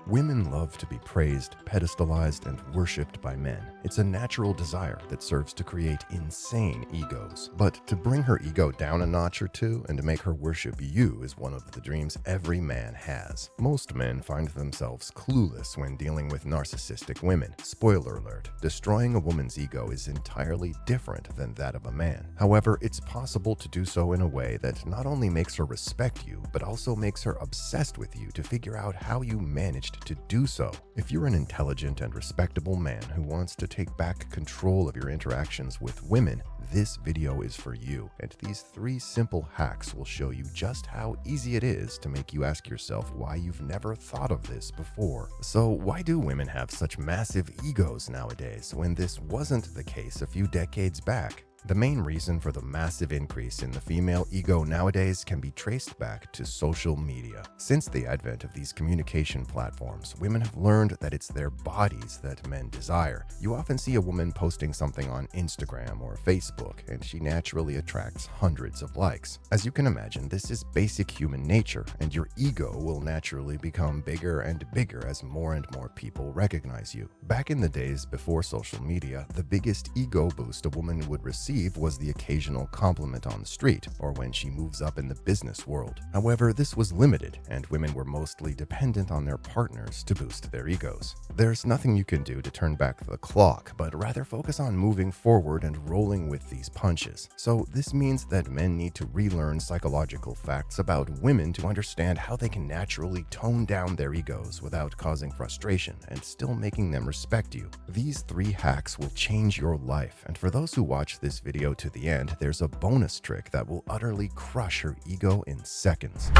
Women love to be praised, pedestalized, and worshipped by men. It's a natural desire that serves to create insane egos. But to bring her ego down a notch or two and to make her worship you is one of the dreams every man has. Most men find themselves clueless when dealing with narcissistic women. Spoiler alert, destroying a woman's ego is entirely different than that of a man. However, it's possible to do so in a way that not only makes her respect you, but also makes her obsessed with you to figure out how you managed to do so. If you're an intelligent and respectable man who wants to take back control of your interactions with women, this video is for you, and these 3 simple hacks will show you just how easy it is to make you ask yourself why you've never thought of this before. So why do women have such massive egos nowadays when this wasn't the case a few decades back? The main reason for the massive increase in the female ego nowadays can be traced back to social media. Since the advent of these communication platforms, women have learned that it's their bodies that men desire. You often see a woman posting something on Instagram or Facebook, and she naturally attracts hundreds of likes. As you can imagine, this is basic human nature, and your ego will naturally become bigger and bigger as more and more people recognize you. Back in the days before social media, the biggest ego boost a woman would receive was the occasional compliment on the street or when she moves up in the business world. However, this was limited, and women were mostly dependent on their partners to boost their egos. There's nothing you can do to turn back the clock, but rather focus on moving forward and rolling with these punches. So this means that men need to relearn psychological facts about women to understand how they can naturally tone down their egos without causing frustration and still making them respect you. These 3 hacks will change your life, and for those who watch this video to the end, there's a bonus trick that will utterly crush her ego in seconds.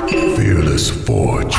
Fearless Forge.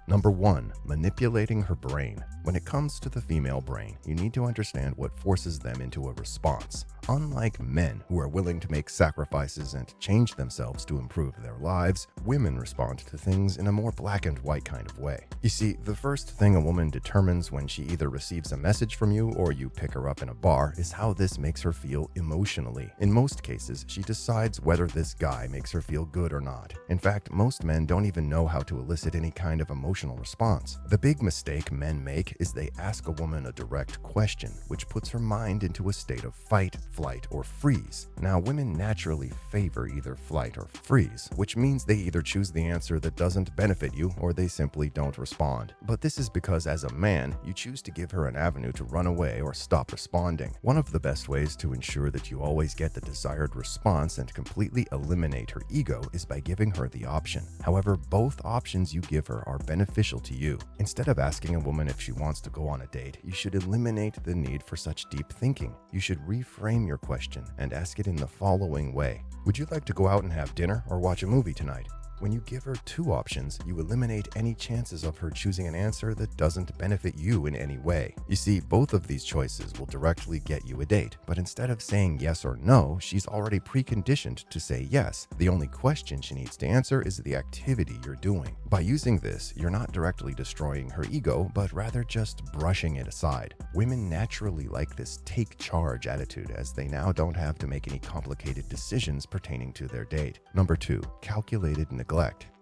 Number 1, manipulating her brain. When it comes to the female brain, you need to understand what forces them into a response. Unlike men who are willing to make sacrifices and change themselves to improve their lives, women respond to things in a more black and white kind of way. You see, the first thing a woman determines when she either receives a message from you or you pick her up in a bar is how this makes her feel emotionally. In most cases, she decides whether this guy makes her feel good or not. In fact, most men don't even know how to elicit any kind of emotional response. The big mistake men make is they ask a woman a direct question, which puts her mind into a state of fight, flight, or freeze. Now, women naturally favor either flight or freeze, which means they either choose the answer that doesn't benefit you or they simply don't respond. But this is because as a man, you choose to give her an avenue to run away or stop responding. One of the best ways to ensure that you always get the desired response and completely eliminate her ego is by giving her the option. However, both options you give her are beneficial to you. Instead of asking a woman if she wants to go on a date, you should eliminate the need for such deep thinking. You should reframe your question and ask it in the following way. Would you like to go out and have dinner or watch a movie tonight? When you give her 2 options, you eliminate any chances of her choosing an answer that doesn't benefit you in any way. You see, both of these choices will directly get you a date, but instead of saying yes or no, she's already preconditioned to say yes. The only question she needs to answer is the activity you're doing. By using this, you're not directly destroying her ego, but rather just brushing it aside. Women naturally like this take charge attitude, as they now don't have to make any complicated decisions pertaining to their date. Number 2, calculated neglect.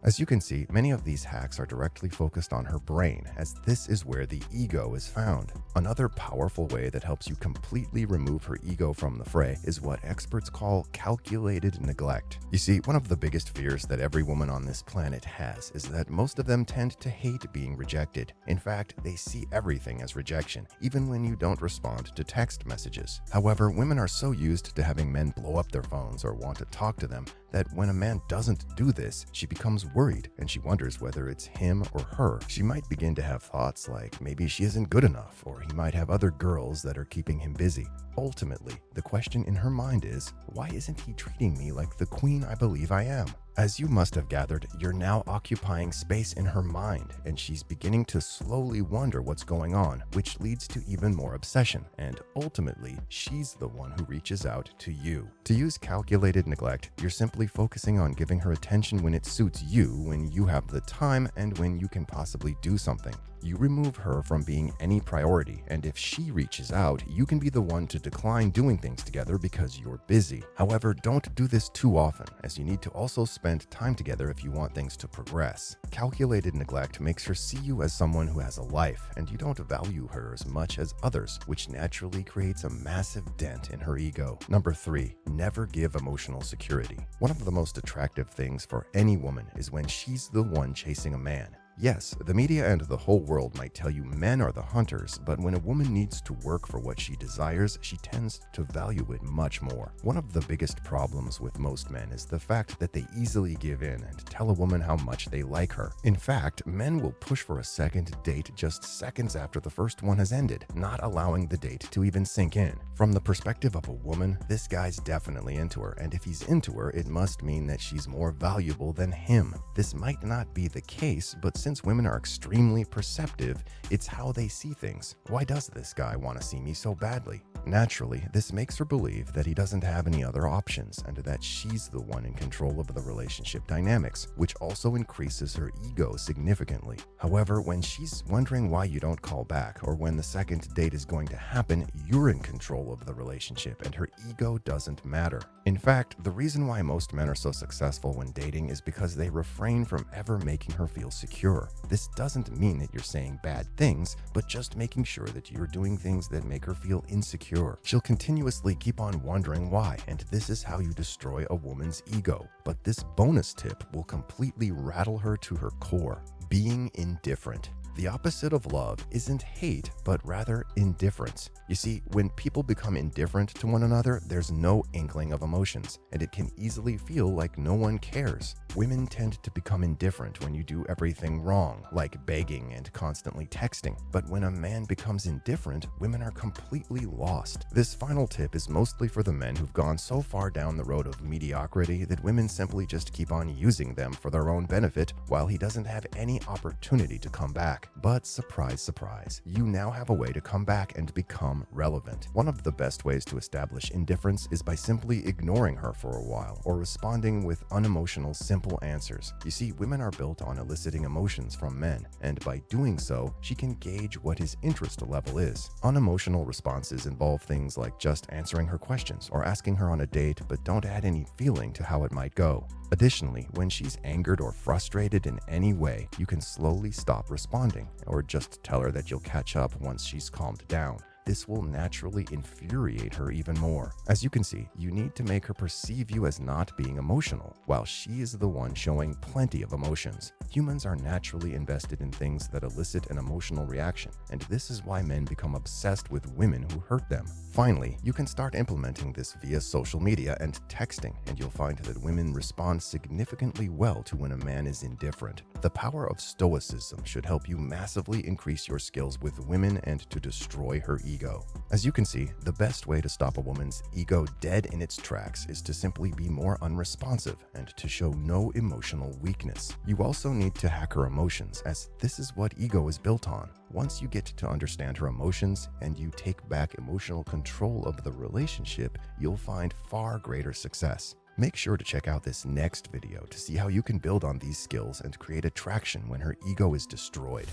As you can see, many of these hacks are directly focused on her brain, as this is where the ego is found. Another powerful way that helps you completely remove her ego from the fray is what experts call calculated neglect. You see, one of the biggest fears that every woman on this planet has is that most of them tend to hate being rejected. In fact, they see everything as rejection, even when you don't respond to text messages. However, women are so used to having men blow up their phones or want to talk to them that when a man doesn't do this, she becomes worried and she wonders whether it's him or her. She might begin to have thoughts like maybe she isn't good enough, or he might have other girls that are keeping him busy. Ultimately, the question in her mind is, why isn't he treating me like the queen I believe I am? As you must have gathered, you're now occupying space in her mind, and she's beginning to slowly wonder what's going on, which leads to even more obsession, and ultimately, she's the one who reaches out to you. To use calculated neglect, you're simply focusing on giving her attention when it suits you, when you have the time, and when you can possibly do something. You remove her from being any priority, and if she reaches out, you can be the one to decline doing things together because you're busy. However, don't do this too often, as you need to also spend time together if you want things to progress. Calculated neglect makes her see you as someone who has a life, and you don't value her as much as others, which naturally creates a massive dent in her ego. Number 3, never give emotional security. One of the most attractive things for any woman is when she's the one chasing a man. Yes, the media and the whole world might tell you men are the hunters, but when a woman needs to work for what she desires, she tends to value it much more. One of the biggest problems with most men is the fact that they easily give in and tell a woman how much they like her. In fact, men will push for a second date just seconds after the first one has ended, not allowing the date to even sink in. From the perspective of a woman, this guy's definitely into her, and if he's into her, it must mean that she's more valuable than him. This might not be the case, but since women are extremely perceptive, it's how they see things. Why does this guy want to see me so badly? Naturally, this makes her believe that he doesn't have any other options and that she's the one in control of the relationship dynamics, which also increases her ego significantly. However, when she's wondering why you don't call back or when the second date is going to happen, you're in control of the relationship and her ego doesn't matter. In fact, the reason why most men are so successful when dating is because they refrain from ever making her feel secure. This doesn't mean that you're saying bad things, but just making sure that you're doing things that make her feel insecure. She'll continuously keep on wondering why, and this is how you destroy a woman's ego. But this bonus tip will completely rattle her to her core: being indifferent. The opposite of love isn't hate, but rather indifference. You see, when people become indifferent to one another, there's no inkling of emotions, and it can easily feel like no one cares. Women tend to become indifferent when you do everything wrong, like begging and constantly texting. But when a man becomes indifferent, women are completely lost. This final tip is mostly for the men who've gone so far down the road of mediocrity that women simply just keep on using them for their own benefit while he doesn't have any opportunity to come back. But surprise, surprise, you now have a way to come back and become relevant. One of the best ways to establish indifference is by simply ignoring her for a while or responding with unemotional, simple answers. You see, women are built on eliciting emotions from men, and by doing so, she can gauge what his interest level is. Unemotional responses involve things like just answering her questions or asking her on a date, but don't add any feeling to how it might go. Additionally, when she's angered or frustrated in any way, you can slowly stop responding or just tell her that you'll catch up once she's calmed down. This will naturally infuriate her even more. As you can see, you need to make her perceive you as not being emotional, while she is the one showing plenty of emotions. Humans are naturally invested in things that elicit an emotional reaction, and this is why men become obsessed with women who hurt them. Finally, you can start implementing this via social media and texting, and you'll find that women respond significantly well to when a man is indifferent. The power of stoicism should help you massively increase your skills with women and to destroy her ego. As you can see, the best way to stop a woman's ego dead in its tracks is to simply be more unresponsive and to show no emotional weakness. You also need to hack her emotions, as this is what ego is built on. Once you get to understand her emotions and you take back emotional control of the relationship, you'll find far greater success. Make sure to check out this next video to see how you can build on these skills and create attraction when her ego is destroyed.